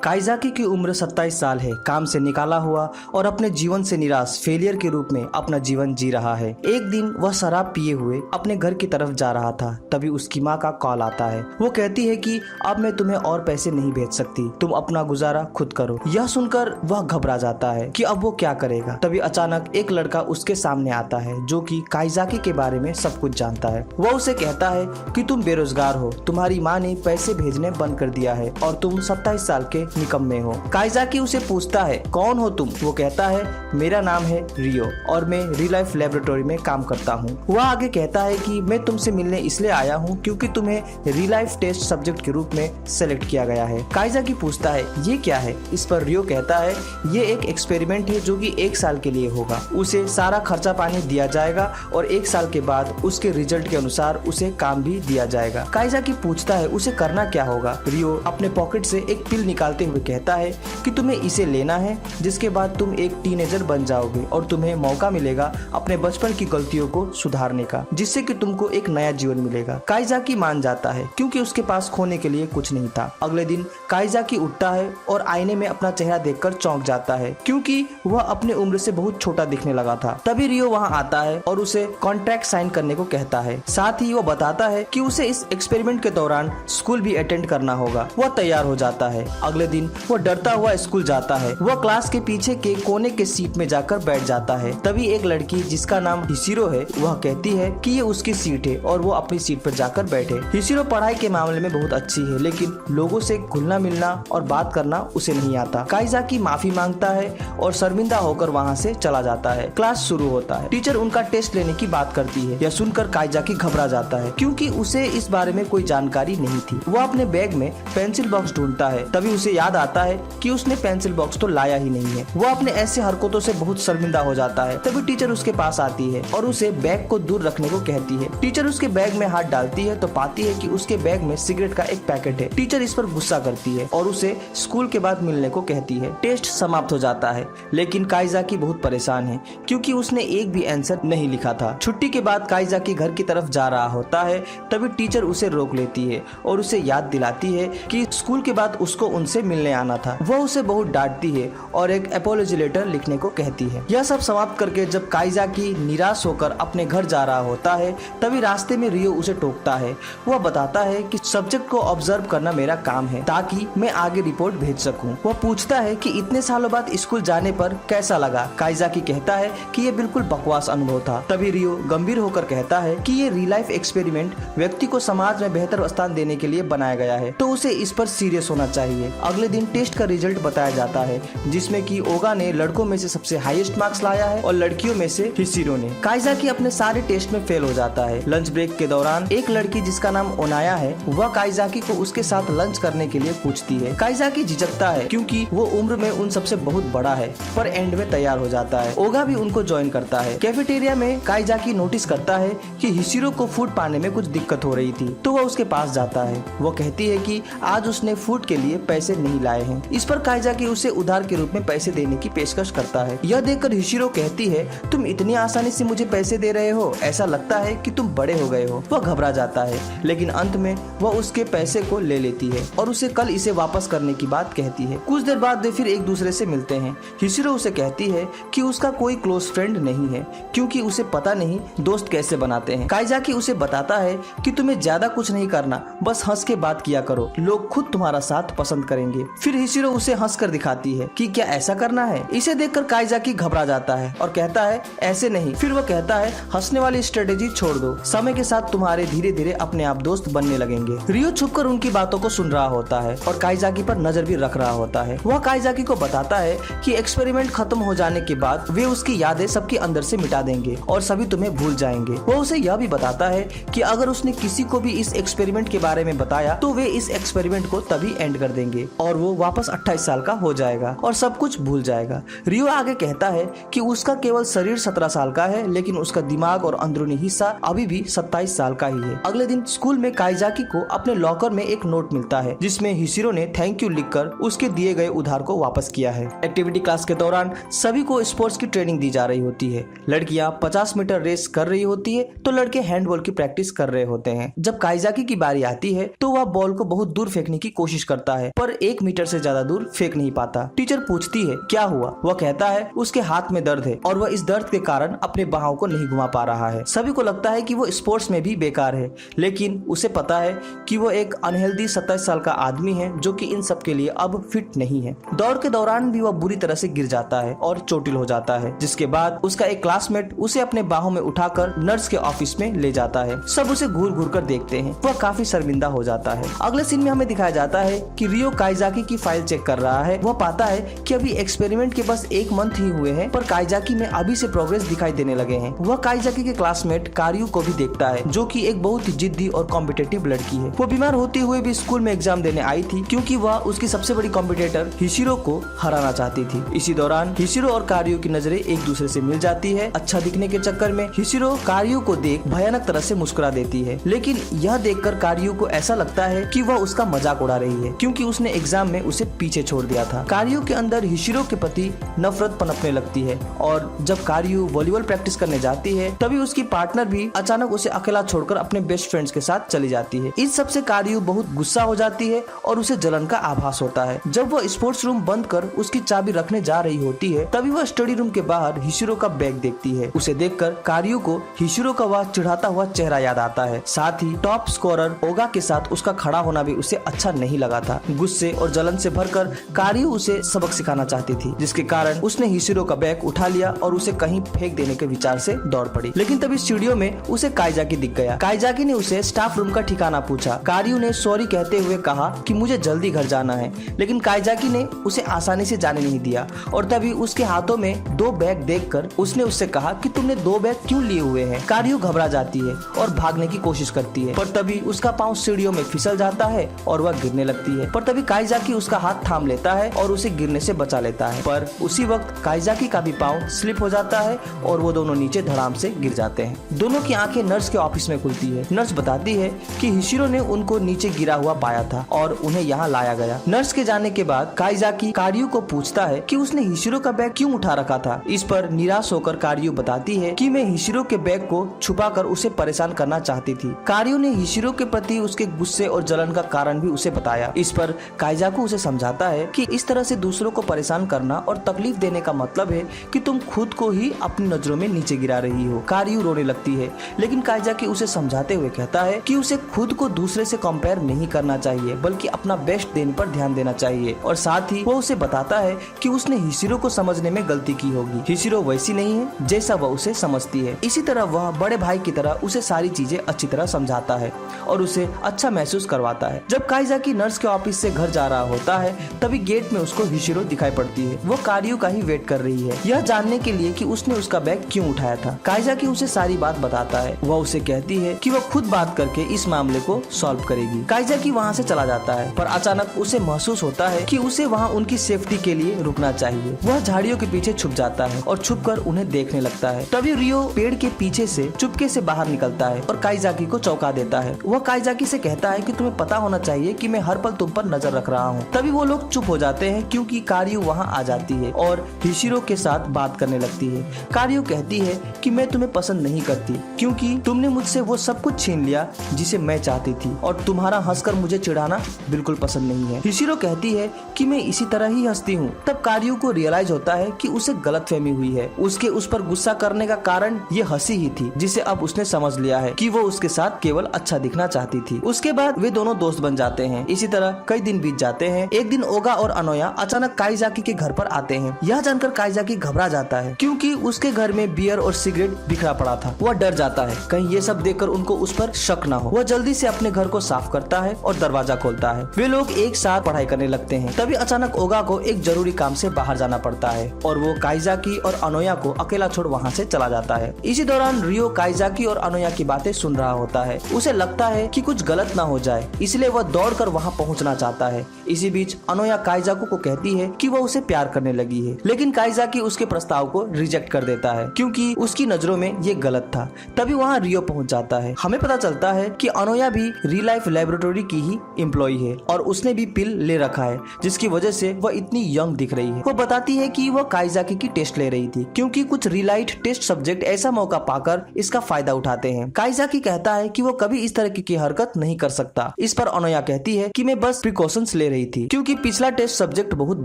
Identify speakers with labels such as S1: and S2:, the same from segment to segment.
S1: काइजाकी की उम्र 27 साल है, काम से निकाला हुआ और अपने जीवन से निराश फेलियर के रूप में अपना जीवन जी रहा है। एक दिन वह शराब पिए हुए अपने घर की तरफ जा रहा था, तभी उसकी माँ का कॉल आता है। वो कहती है कि अब मैं तुम्हें और पैसे नहीं भेज सकती, तुम अपना गुजारा खुद करो। यह सुनकर वह घबरा जाता है कि अब वो क्या करेगा। तभी अचानक एक लड़का उसके सामने आता है जो कि काइजाकी के बारे में सब कुछ जानता है। वह उसे कहता है कि तुम बेरोजगार हो, तुम्हारी माँ ने पैसे भेजने बंद कर दिया है और तुम 27 साल के निकम्मे हो। काइजाकी उसे पूछता है कौन हो तुम। वो कहता है मेरा नाम है रियो और मैं रियल लाइफ लेबोरेटरी में काम करता हूँ। वह आगे कहता है कि मैं तुमसे मिलने इसलिए आया हूँ क्योंकि तुम्हें रियल लाइफ टेस्ट सब्जेक्ट के रूप में सेलेक्ट किया गया है। काइजाकी पूछता है ये क्या है। इस पर रियो कहता है ये एक एक्सपेरिमेंट है जो कि 1 साल के लिए होगा। उसे सारा खर्चा पानी दिया जाएगा और 1 साल के बाद उसके रिजल्ट के अनुसार उसे काम भी दिया जाएगा। काइजाकी पूछता है उसे करना क्या होगा। रियो अपने पॉकेट से एक पिल निकालते हुए कहता है कि तुम्हें इसे लेना है, जिसके बाद तुम एक टीनेजर बन जाओगे और तुम्हें मौका मिलेगा अपने बचपन की गलतियों को सुधारने का, जिससे कि तुमको एक नया जीवन मिलेगा। काइजाकी मान जाता है क्योंकि उसके पास खोने के लिए कुछ नहीं था। अगले दिन काइजाकी उठता है और आईने में अपना चेहरा देखकर चौंक जाता है क्योंकि वह अपने उम्र से बहुत छोटा दिखने लगा था। तभी रियो वहाँ आता है और उसे कॉन्ट्रैक्ट साइन करने को कहता है। साथ ही वो बताता है कि उसे इस एक्सपेरिमेंट के दौरान स्कूल भी अटेंड करना होगा। वह तैयार हो जाता है। अगले दिन वो डरता हुआ स्कूल जाता है। वह क्लास के पीछे के कोने के सीट में जाकर बैठ जाता है। तभी एक लड़की जिसका नाम हिसिरो है वह कहती है कि ये उसकी सीट है और वो अपनी सीट पर जाकर बैठे। हिसिरो पढ़ाई के मामले में बहुत अच्छी है, लेकिन लोगों से घुलना मिलना और बात करना उसे नहीं आता। काइजाकी माफी मांगता है और शर्मिंदा होकर वहाँ से चला जाता है। क्लास शुरू होता है। टीचर उनका टेस्ट लेने की बात करती है। यह सुनकर काइजाकी घबरा जाता है क्योंकि उसे इस बारे में कोई जानकारी नहीं थी। वह अपने बैग में पेंसिल बॉक्स ढूंढता है। तभी उसे याद आता है कि उसने पेंसिल बॉक्स तो लाया ही नहीं है। वो अपने ऐसे हरकतों से बहुत शर्मिंदा हो जाता है। तभी टीचर उसके पास आती है और उसे बैग को दूर रखने को कहती है। टीचर उसके बैग में हाथ डालती है तो पाती है कि उसके बैग में सिगरेट का एक पैकेट है। टीचर इस पर गुस्सा करती है और उसे स्कूल के बाद मिलने को कहती है। टेस्ट समाप्त हो जाता है, लेकिन काइजाकी बहुत परेशान है क्योंकि उसने एक भी आंसर नहीं लिखा था। छुट्टी के बाद काइजाकी घर की तरफ जा रहा होता है। तभी टीचर उसे रोक लेती है और उसे याद दिलाती है कि स्कूल के बाद उसको उनसे मिलने आना था। वह उसे बहुत डांटती है और एक अपॉलॉजी लेटर लिखने को कहती है। यह सब समाप्त करके जब काइजाकी निराश होकर अपने घर जा रहा होता है, तभी रास्ते में रियो उसे टोकता है। वह बताता है कि सब्जेक्ट को ऑब्जर्व करना मेरा काम है ताकि मैं आगे रिपोर्ट भेज सकूं। वह पूछता है कि इतने सालों बाद स्कूल जाने पर कैसा लगा। काइजाकी कहता है कि ये बिल्कुल बकवास अनुभव था। तभी रियो गंभीर होकर कहता है कि ये रियल लाइफ एक्सपेरिमेंट व्यक्ति को समाज में बेहतर स्थान देने के लिए बनाया गया है, तो उसे इस पर सीरियस होना चाहिए। अगले दिन टेस्ट का रिजल्ट बताया जाता है, जिसमें कि ओगा ने लड़कों में से सबसे हाईएस्ट मार्क्स लाया है और लड़कियों में से हिसिरो ने। काइजाकी अपने सारे टेस्ट में फेल हो जाता है। लंच ब्रेक के दौरान एक लड़की जिसका नाम ओनाया है, वह काइजाकी को उसके साथ लंच करने के लिए पूछती है। काइजाकी झिझकता है क्योंकि वो उम्र में उन सबसे बहुत बड़ा है, पर एंड में तैयार हो जाता है। ओगा भी उनको ज्वाइन करता है। कैफेटेरिया में काइजाकी नोटिस करता है कि हिसिरो को फूड पाने में कुछ दिक्कत हो रही थी, तो वह उसके पास जाता है। वो कहती है कि आज उसने फूड के लिए पैसे नहीं लाए हैं। इस पर काइजाकी उसे उधार के रूप में पैसे देने की पेशकश करता है। यह देखकर हिसिरो कहती है तुम इतनी आसानी से मुझे पैसे दे रहे हो, ऐसा लगता है कि तुम बड़े हो गए हो। वह घबरा जाता है, लेकिन अंत में वह उसके पैसे को ले लेती है और उसे कल इसे वापस करने की बात कहती है। कुछ देर बाद वे फिर एक दूसरे से मिलते हैं। हिसिरो उसे कहती है कि उसका कोई क्लोज फ्रेंड नहीं है क्योंकि उसे पता नहीं दोस्त कैसे बनाते हैं। काइजाकी उसे बताता है कि तुम्हें ज्यादा कुछ नहीं करना, बस हंस के बात किया करो, लोग खुद तुम्हारा साथ पसंद करेंगे। फिर हिसिरो उसे हंसकर दिखाती है कि क्या ऐसा करना है। इसे देखकर काइजाकी घबरा जाता है और कहता है ऐसे नहीं। फिर वो कहता है हंसने वाली स्ट्रेटेजी छोड़ दो, समय के साथ तुम्हारे धीरे धीरे अपने आप दोस्त बनने लगेंगे। रियो छुपकर उनकी बातों को सुन रहा होता है और काइजाकी पर नजर भी रख रहा होता है। वह काइजाकी को बताता है कि एक्सपेरिमेंट खत्म हो जाने के बाद वे उसकी यादें सबके अंदर से मिटा देंगे और सभी तुम्हें भूल जाएंगे। वह उसे यह भी बताता है कि अगर उसने किसी को भी इस एक्सपेरिमेंट के बारे में बताया तो वे इस एक्सपेरिमेंट को तभी एंड कर देंगे और वो वापस 28 साल का हो जाएगा और सब कुछ भूल जाएगा। रियो आगे कहता है कि उसका केवल शरीर 17 साल का है, लेकिन उसका दिमाग और अंदरूनी हिस्सा अभी भी 27 साल का ही है। अगले दिन स्कूल में काइजाकी को अपने लॉकर में एक नोट मिलता है जिसमें हिसिरो ने थैंक यू लिखकर उसके दिए गए उधार को वापस किया है। एक्टिविटी क्लास के दौरान सभी को स्पोर्ट्स की ट्रेनिंग दी जा रही होती है। लड़कियां 50 मीटर रेस कर रही होती है तो लड़के हैंडबॉल की प्रैक्टिस कर रहे होते हैं। जब काइजाकी की बारी आती है तो वह बॉल को बहुत दूर फेंकने की कोशिश करता है, पर 1 मीटर से ज्यादा दूर फेंक नहीं पाता। टीचर पूछती है क्या हुआ? वह कहता है उसके हाथ में दर्द है और वह इस दर्द के कारण अपने बाहों को नहीं घुमा पा रहा है। सभी को लगता है कि वो स्पोर्ट्स में भी बेकार है, लेकिन उसे पता है कि वो एक अनहेल्दी 27 साल का आदमी है जो कि इन सब के लिए अब फिट नहीं है। दौड़ के दौरान भी वह बुरी तरह से गिर जाता है और चोटिल हो जाता है, जिसके बाद उसका एक क्लासमेट उसे अपने बाहों में उठाकर नर्स के ऑफिस में ले जाता है। सब उसे घूर घूर कर देखते हैं। वह काफी शर्मिंदा हो जाता है। अगले सीन में हमें दिखाया जाता है कि रियो काइजाकी की फाइल चेक कर रहा है। वह पाता है कि अभी एक्सपेरिमेंट के बस 1 मंथ ही हुए हैं, पर काइजाकी में अभी से प्रोग्रेस दिखाई देने लगे हैं। वह काइजाकी के क्लासमेट कारियो को भी देखता है, जो कि एक बहुत ही जिद्दी और कॉम्पिटिटिव लड़की है। वो बीमार होते हुए भी स्कूल में एग्जाम देने आई थी, क्योंकि वह उसकी सबसे बड़ी कॉम्पिटिटर हिशिरो को हराना चाहती थी। इसी दौरान हिशिरो और कारियो की नजरें एक दूसरे से मिल जाती है। अच्छा दिखने के चक्कर में हिशिरो कारियो को देख भयानक तरह से मुस्कुरा देती है, लेकिन यह देखकर कारियो को ऐसा लगता है कि वह उसका मजाक उड़ा रही है, क्योंकि उसने एग्जाम में उसे पीछे छोड़ दिया था। कारियो के अंदर हिशिरो के प्रति नफरत पनपने लगती है और जब कारियो वॉलीबॉल प्रैक्टिस करने जाती है तभी उसकी पार्टनर भी अचानक उसे अकेला छोड़कर अपने बेस्ट फ्रेंड्स के साथ चली जाती है। इस सबसे कारियो बहुत गुस्सा हो जाती है और उसे जलन का आभास होता है। जब वह स्पोर्ट्स रूम बंद कर उसकी चाबी रखने जा रही होती है तभी वह स्टडी रूम के बाहर हिशिरो का बैग देखती है। उसे देखकर कारियो को हिशिरो का वह चिढ़ाता हुआ चेहरा याद आता है। साथ ही टॉप स्कोरर ओगा के साथ उसका खड़ा होना भी उसे अच्छा नहीं लगा था। गुस्से और जलन से भरकर कारियो उसे सबक सिखाना चाहती थी, जिसके कारण उसने हिशिरो का बैग उठा लिया और उसे कहीं फेंक देने के विचार से दौड़ पड़ी। लेकिन तभी स्टूडियो में उसे काइजाकी दिख गया। काइजाकी ने उसे स्टाफ रूम का ठिकाना पूछा। कारियो ने सॉरी कहते हुए कहा कि मुझे जल्दी घर जाना है, लेकिन काइजाकी ने उसे आसानी से जाने नहीं दिया और तभी उसके हाथों में 2 बैग देखकर उसने उससे कहा कि तुमने 2 बैग क्यों लिए हुए हैं? कारियो घबरा जाती है और भागने की कोशिश करती है, पर तभी उसका पाँव सीढ़ियों में फिसल जाता है और वह गिरने लगती है। पर तभी काइजाकी उसका हाथ थाम लेता है और उसे गिरने से बचा लेता है। पर उसी वक्त काइजाकी का भी पाँव स्लिप हो जाता है और वो दोनों नीचे धड़ाम से गिर जाते हैं। दोनों की आंखें नर्स के ऑफिस में खुलती है। नर्स बताती है कि हिशिरो ने उनको नीचे गिरा हुआ पाया था और उन्हें यहाँ लाया गया। नर्स के जाने के बाद काइजाकी कारियो को पूछता है कि उसने हिशिरो का बैग क्यों उठा रखा था। इस पर निराश होकर कारियो बताती है कि मैं हिशिरो के बैग को छुपाकर उसे परेशान करना चाहती थी। कारियो ने हिशिरो के प्रति उसके गुस्से और जलन का कारण भी उसे बताया। इस पर काइजाकी उसे समझाता है कि इस तरह से दूसरों को परेशान करना और तकलीफ देने का मतलब है कि तुम खुद को ही अपनी नजरों में नीचे गिरा रही हो। कारियो रोने लगती है, लेकिन काइजाकी उसे समझाते हुए कहता है कि उसे खुद को दूसरे से कंपेयर नहीं करना चाहिए, बल्कि अपना बेस्ट देने पर ध्यान देना चाहिए। और साथ ही वो उसे बताता है कि उसने हिशिरो को समझने में गलती की होगी। हिशिरो वैसी नहीं है जैसा वह उसे समझती है। इसी तरह वह बड़े भाई की तरह उसे सारी चीजें अच्छी तरह समझाता है और उसे अच्छा महसूस करवाता है। जब काइजाकी नर्स के ऑफिस से घर जा रहा होता है तभी गेट में उसको हिशिरो दिखाई पड़ती है। वो कारियो का ही वेट कर रही है, यह जानने के लिए कि उसने उसका बैग क्यों उठाया था। काइजाकी उसे सारी बात बताता है। वह उसे कहती है कि वह खुद बात करके इस मामले को सॉल्व करेगी। काइजाकी वहाँ से चला जाता है, पर अचानक उसे महसूस होता है कि उसे वहाँ उनकी सेफ्टी के लिए रुकना चाहिए। वह झाड़ियों के पीछे छुप जाता है और छुपकर उन्हें देखने लगता है। तभी रियो पेड़ के पीछे से चुपके से बाहर निकलता है और काइजाकी को चौंका देता है। वह काइजाकी से कहता है कि तुम्हें पता होना चाहिए कि मैं हर पल तुम पर नजर रख रहा हूँ। तभी वो लोग चुप हो जाते हैं क्योंकि कारियो वहाँ आ जाती है और हिशिरो के साथ बात करने लगती है। कारियो कहती है कि मैं तुम्हें पसंद नहीं करती क्योंकि तुमने मुझसे वो सब कुछ छीन लिया जिसे मैं चाहती थी, और तुम्हारा हंसकर मुझे चिढ़ाना बिल्कुल पसंद नहीं है। हिशिरो कहती है कि मैं इसी तरह ही हंसती हूँ। तब कारियो को रियलाइज होता है कि उसे गलतफहमी हुई है। उसके उस पर गुस्सा करने का कारण ये हंसी ही थी, जिसे अब उसने समझ लिया है कि वो उसके साथ केवल अच्छा दिखना चाहती थी। उसके बाद वे दोनों दोस्त बन जाते हैं। इसी तरह कई दिन बीत जाते हैं। एक दिन ओगा और अनोया अचानक काइजाकी के घर पर आते हैं। यह जानकर काइजाकी घबरा जाता है क्योंकि उसके घर में बियर और सिगरेट बिखरा पड़ा था। वह डर जाता है कहीं ये सब देखकर उनको उस पर शक न हो। वह जल्दी से अपने घर को साफ करता है और दरवाजा खोलता है। वे लोग एक साथ पढ़ाई करने लगते हैं। तभी अचानक ओगा को एक जरूरी काम से बाहर जाना पड़ता है और वो काइजाकी और अनोया को अकेला छोड़ वहाँ से चला जाता है। इसी दौरान रियो काइजाकी और अनोया की बातें सुन रहा होता है। उसे लगता है कि कुछ गलत ना हो जाए, इसलिए वह दौड़कर वहाँ पहुँचना चाहता है। इसी बीच अनोया काइजाकी को कहती है कि वह उसे प्यार करने लगी है, लेकिन काइजाकी उसके प्रस्ताव को रिजेक्ट कर देता है क्योंकि उसकी नजरों में ये गलत था। तभी वहाँ रियो पहुँच जाता है। हमें पता चलता है कि अनोया भी रियल लाइफ लेबोरेटरी की ही एम्प्लॉय है और उसने भी पिल ले रखा है, जिसकी वजह से वह इतनी यंग दिख रही है। वो बताती है कि वह काइजाकी की टेस्ट ले रही थी क्योंकि कुछ रिलाइट टेस्ट सब्जेक्ट ऐसा मौका पाकर इसका फायदा उठाते हैं। काइजाकी कहता है कि वो कभी इस तरह की हरकत नहीं कर सकता। इस पर अनोया कहती है कि मैं बस प्रिकॉशंस ले रही थी क्योंकि पिछला टेस्ट सब्जेक्ट बहुत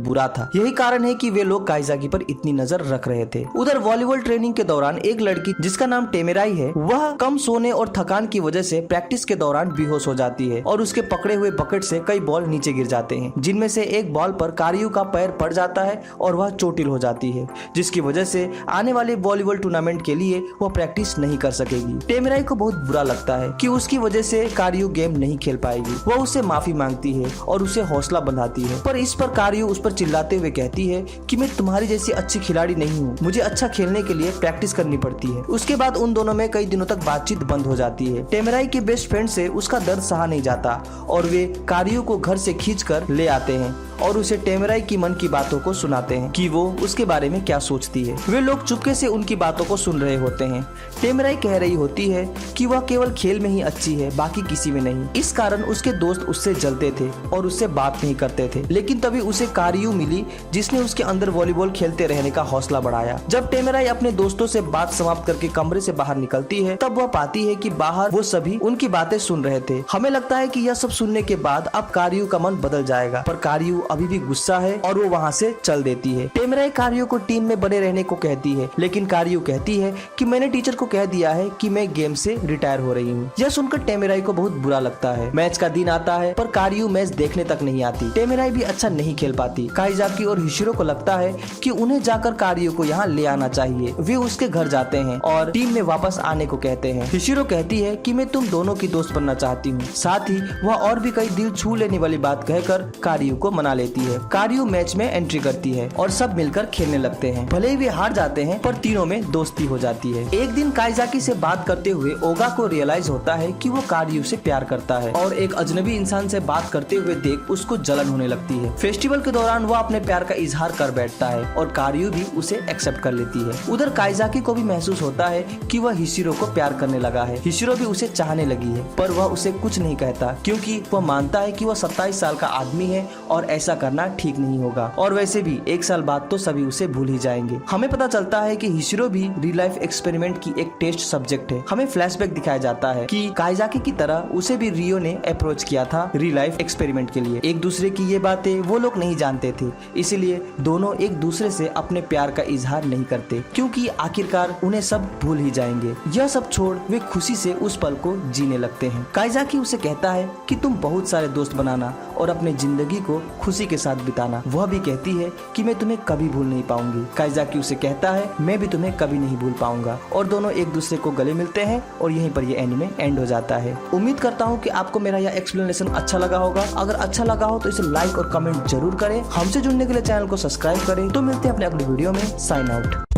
S1: बुरा था। यही कारण है कि वे लोग काइजाकी पर इतनी नजर रख रहे थे। उधर वॉलीबॉल ट्रेनिंग के दौरान एक लड़की जिसका नाम टेमेराई है, वह कम सोने और थकान की वजह से प्रैक्टिस के दौरान बेहोश हो जाती है और उसके पकड़े हुए बकेट से कई बॉल नीचे गिर जाते हैं, जिनमें से एक बॉल पर कारियो का पैर पड़ जाता है और वह चोटिल हो जाती है, जिसकी वजह से आने वाले वॉलीबॉल टूर्नामेंट के लिए वह प्रैक्टिस नहीं कर सकेगी। टेमेराई को बहुत बुरा लगता है कि उसकी वजह से कारियो गेम नहीं खेल पाएगी। वह उससे माफी मांगती है और उसे हौसला बंधाती है, पर इस पर कारियो उस पर चिल्लाते हुए कहती है कि मैं तुम्हारी जैसी अच्छी खिलाड़ी नहीं हूँ, मुझे अच्छा खेलने के लिए प्रैक्टिस करनी पड़ती है। उसके बाद उन दोनों में कई दिनों तक बातचीत बंद हो जाती है। टेमेराई के बेस्ट फ्रेंड से उसका दर्द सहा नहीं जाता और वे कारियो को घर से खींच कर ले आते हैं और उसे टेमेराई की मन की बातों को सुनाते हैं कि वो उसके बारे में क्या सोचती है। वे लोग चुपके से उनकी बातों को सुन रहे होते हैं। टेमेराई कह रही होती है कि वह केवल खेल में ही अच्छी है, बाकी किसी में नहीं। इस कारण उसके दोस्त उससे जलते थे और उससे बात नहीं करते थे। लेकिन तभी उसे कारियो मिली जिसने उसके अंदर वॉलीबॉल खेलते रहने का हौसला बढ़ाया। जब टेमेराई अपने दोस्तों से बात समाप्त करके कमरे से बाहर निकलती है, तब वह पाती है कि बाहर वो सभी उनकी बातें सुन रहे थे। हमें लगता है कि यह सब सुनने के बाद अब कारियो का मन बदल जाएगा, पर कारियो अभी भी गुस्सा है और वो वहाँ से चल देती है। टेमेराई कारियो को टीम में बने रहने को कहती है, लेकिन कारियो कहती है कि मैंने टीचर को कह दिया है कि मैं गेम से रिटायर हो रही हूँ। यह सुनकर टेमेराई को बहुत बुरा लगता है। मैच का दिन आता है, पर कारियो मैच देखने तक नहीं आती। टेमेराई भी अच्छा नहीं खेल पाती। काइजाकी और हिशिरो को लगता है कि उन्हें जाकर कारियो को यहाँ ले आना चाहिए। वे उसके घर जाते हैं और टीम में वापस आने को कहते हैं। हिशिरो कहती है कि मैं तुम दोनों की दोस्त बनना चाहती हूँ। साथ ही वह और भी कई दिल छू लेने वाली बात कहकर कारियो को मना लेती है। कारियो मैच में एंट्री करती है और सब मिलकर खेलने लगते हैं। भले ही वे हार जाते हैं, पर तीनों में दोस्ती हो जाती है। एक दिन काइजाकी से बात करते हुए ओगा को रियलाइज होता है कि वो कारियो से प्यार करता है और एक अजनबी इंसान से बात करते हुए देख उसको जलन होने लगती है। फेस्टिवल के दौरान वो अपने प्यार का इजहार कर बैठता है और कारियो भी उसे एक्सेप्ट कर लेती है। उधर काइजाकी को भी महसूस होता है कि वह हिशिरो को प्यार करने लगा है। हिशिरो भी उसे चाहने लगी है, पर वह उसे कुछ नहीं कहता क्योंकि वह मानता है कि वह 27 साल का आदमी है और ऐसा करना ठीक नहीं होगा। और वैसे भी 1 साल बाद तो सभी उसे भूल ही जाएंगे। हमें पता चलता है कि हिशिरो भी रियल लाइफ एक्सपेरिमेंट की एक टेस्ट सब्जेक्ट है। हमें फ्लैशबैक दिखाया जाता है कि काइजाकी की तरह उसे भी रियो ने अप्रोच किया था रियल लाइफ एक्सपेरिमेंट के लिए। एक दूसरे की ये बातें वो लोग नहीं जानते थे, इसलिए दोनों एक दूसरे से अपने प्यार का इजहार नहीं करते क्योंकि आखिरकार उन्हें सब भूल ही जाएंगे। यह सब छोड़ वे खुशी से उस पल को जीने लगते हैं। काइजाकी उसे कहता है कि तुम बहुत सारे दोस्त बनाना और अपने जिंदगी को खुशी के साथ बिताना। वह भी कहती है कि मैं तुम्हें कभी भूल नहीं पाऊंगी। काइजाकी उसे कहता है मैं भी तुम्हें कभी नहीं भूल पाऊंगा और दोनों एक दूसरे को गले मिलते हैं और यहीं पर ये एनिमे एंड हो जाता है। उम्मीद करता हूँ कि आपको मेरा यह एक्सप्लेनेशन अच्छा लगा होगा। अगर अच्छा लगा हो तो इसे लाइक और कमेंट जरूर करें। हमसे जुड़ने के लिए चैनल को सब्सक्राइब करें। तो मिलते हैं अपने अगली वीडियो में। Sign out.